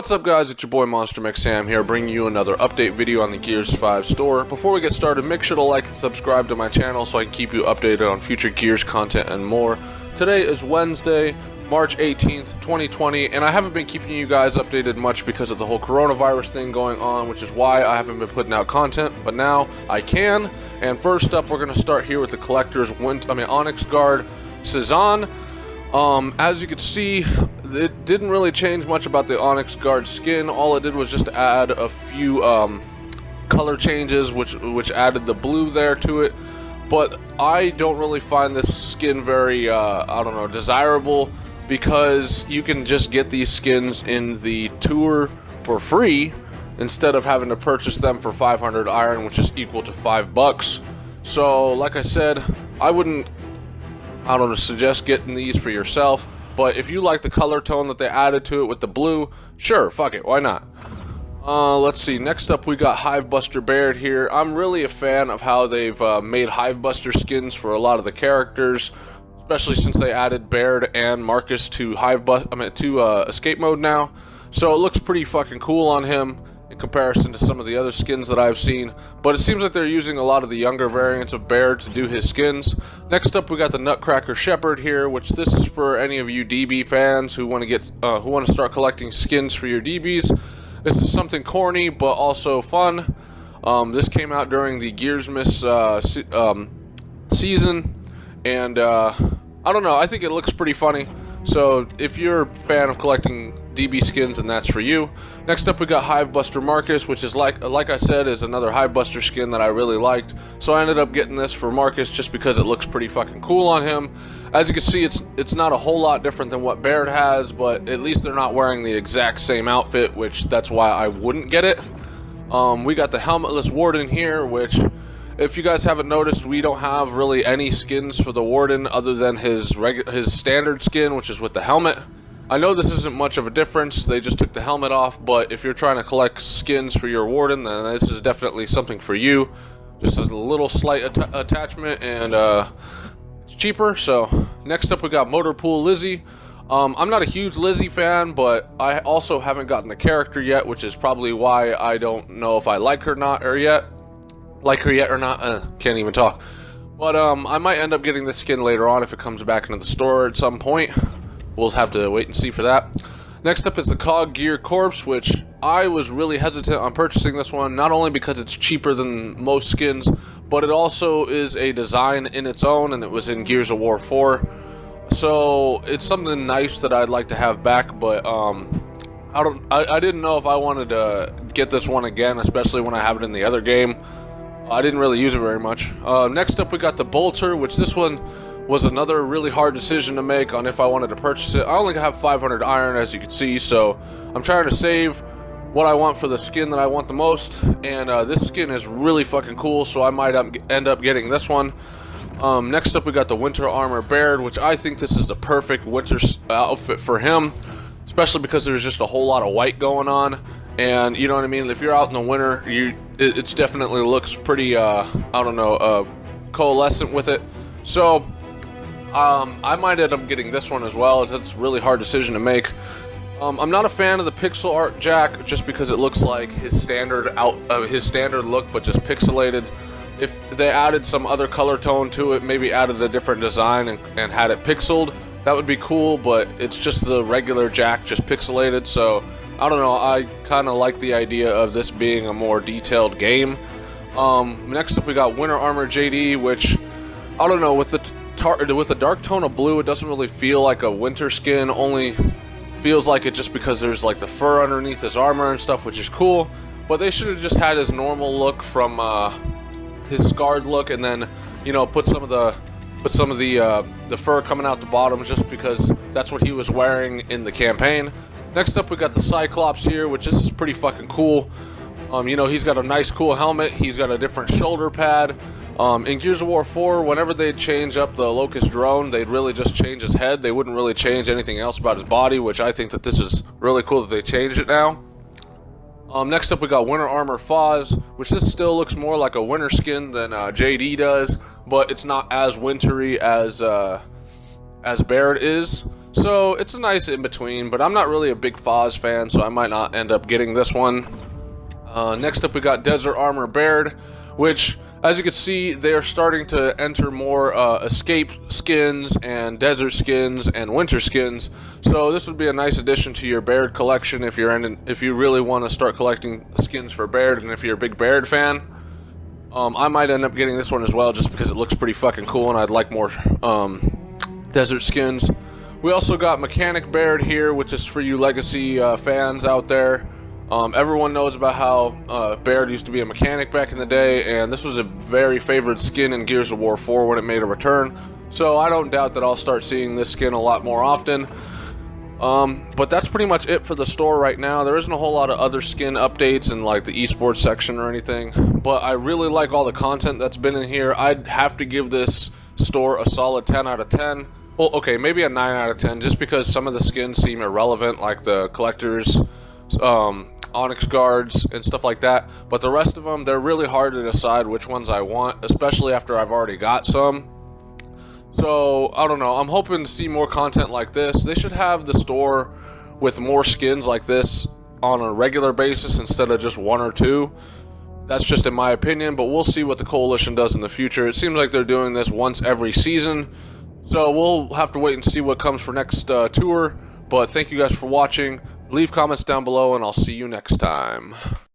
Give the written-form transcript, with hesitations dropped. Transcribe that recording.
What's up guys, it's your boy Monster Mix Sam here, bringing you another update video on the Gears 5 store. Before we get started, make sure to like and subscribe to my channel so I can keep you updated on future Gears content and more. Today is Wednesday, March 18th, 2020, and I haven't been keeping you guys updated much because of the whole coronavirus thing going on, which is why I haven't been putting out content, but now I can. And first up, we're going to start here with the collector's Onyx guard, Casan. As you can see, it didn't really change much about the Onyx guard skin. All it did was just add a few color changes, which added the blue there to it. But I don't really find this skin very, I don't know, desirable, because you can just get these skins in the tour for free instead of having to purchase them for 500 iron, which is equal to $5. So, like I said, I don't suggest getting these for yourself, but if you like the color tone that they added to it with the blue, sure, fuck it, why not? Let's see, next up we got Hivebuster Baird here. I'm really a fan of how they've made Hivebuster skins for a lot of the characters, especially since they added Baird and Marcus to escape mode now. So it looks pretty fucking cool on him in comparison to some of the other skins that I've seen, but it seems like they're using a lot of the younger variants of Baird to do his skins. Next up we got the Nutcracker Shepherd here, which this is for any of you DB fans who want to start collecting skins for your DBs. This is something corny but also fun. This came out during the Gearsmas season, and I don't know, I think it looks pretty funny. So if you're a fan of collecting DB skins, then that's for you. Next up we got Hivebuster Marcus, which is like I said, is another Hivebuster skin that I really liked. So I ended up getting this for Marcus just because it looks pretty fucking cool on him. As you can see, it's not a whole lot different than what Baird has, but at least they're not wearing the exact same outfit, which that's why I wouldn't get it. We got the Helmetless Warden here, which, if you guys haven't noticed, we don't have really any skins for the Warden other than his standard skin, which is with the helmet. I know this isn't much of a difference, they just took the helmet off, but if you're trying to collect skins for your Warden, then this is definitely something for you. Just a little slight attachment, and it's cheaper. So next up we got Motorpool Lizzie. I'm not a huge Lizzie fan, but I also haven't gotten the character yet, which is probably why I don't know if I like her yet or not. Can't even talk. But I might end up getting this skin later on if it comes back into the store at some point. We'll have to wait and see for that. Next up is the COG Gear Corpse, which I was really hesitant on purchasing this one, not only because it's cheaper than most skins, but it also is a design in its own, and it was in Gears of War 4. So it's something nice that I'd like to have back, but I didn't know if I wanted to get this one again, especially when I have it in the other game. I didn't really use it very much. Next up we got the Bolter, which this one was another really hard decision to make on if I wanted to purchase it. I only have 500 iron, as you can see, so I'm trying to save what I want for the skin that I want the most, and this skin is really fucking cool, so I might end up getting this one. Next up we got the Winter Armor Baird, which I think this is the perfect winter outfit for him, especially because there's just a whole lot of white going on, and you know what I mean, if you're out in the winter, it definitely looks pretty, I don't know, coalescent with it. So I might end up getting this one as well. It's a really hard decision to make. I'm not a fan of the pixel art Jack, just because it looks like his standard look, but just pixelated. If they added some other color tone to it, maybe added a different design and had it pixeled, that would be cool, but it's just the regular Jack, just pixelated. So I don't know, I kind of like the idea of this being a more detailed game. Next up we got Winter Armor JD, which, I don't know, with the dark tone of blue, it doesn't really feel like a winter skin, only feels like it just because there's like the fur underneath his armor and stuff, which is cool. But they should have just had his normal look from his scarred look, and then, you know, put some of the fur coming out the bottom, just because that's what he was wearing in the campaign. Next up we got the Cyclops here, which is pretty fucking cool. You know, he's got a nice cool helmet, he's got a different shoulder pad. In Gears of War 4, whenever they'd change up the Locust drone, they'd really just change his head. They wouldn't really change anything else about his body, which I think that this is really cool that they changed it now. Next up we got Winter Armor Fahz, which this still looks more like a winter skin than JD does, but it's not as wintry as Baird is. So it's a nice in-between, but I'm not really a big Fahz fan, so I might not end up getting this one. Next up we got Desert Armor Baird, which, as you can see, they are starting to enter more escape skins and desert skins and winter skins. So this would be a nice addition to your Baird collection if you really want to start collecting skins for Baird, and if you're a big Baird fan. I might end up getting this one as well, just because it looks pretty fucking cool, and I'd like more desert skins. We also got Mechanic Baird here, which is for you Legacy fans out there. Everyone knows about how Baird used to be a mechanic back in the day, and this was a very favored skin in Gears of War 4 when it made a return. So I don't doubt that I'll start seeing this skin a lot more often. But that's pretty much it for the store right now. There isn't a whole lot of other skin updates in like the esports section or anything, but I really like all the content that's been in here. I'd have to give this store a solid 10 out of 10. Well, okay, maybe a 9 out of 10, just because some of the skins seem irrelevant, like the collectors, Onyx guards and stuff like that, but the rest of them, they're really hard to decide which ones I want, especially after I've already got some. So I don't know, I'm hoping to see more content like this. They should have the store with more skins like this on a regular basis instead of just one or two. That's just in my opinion, but we'll see what the coalition does in the future. It seems like they're doing this once every season, so we'll have to wait and see what comes for next tour. But thank you guys for watching. Leave comments down below, and I'll see you next time.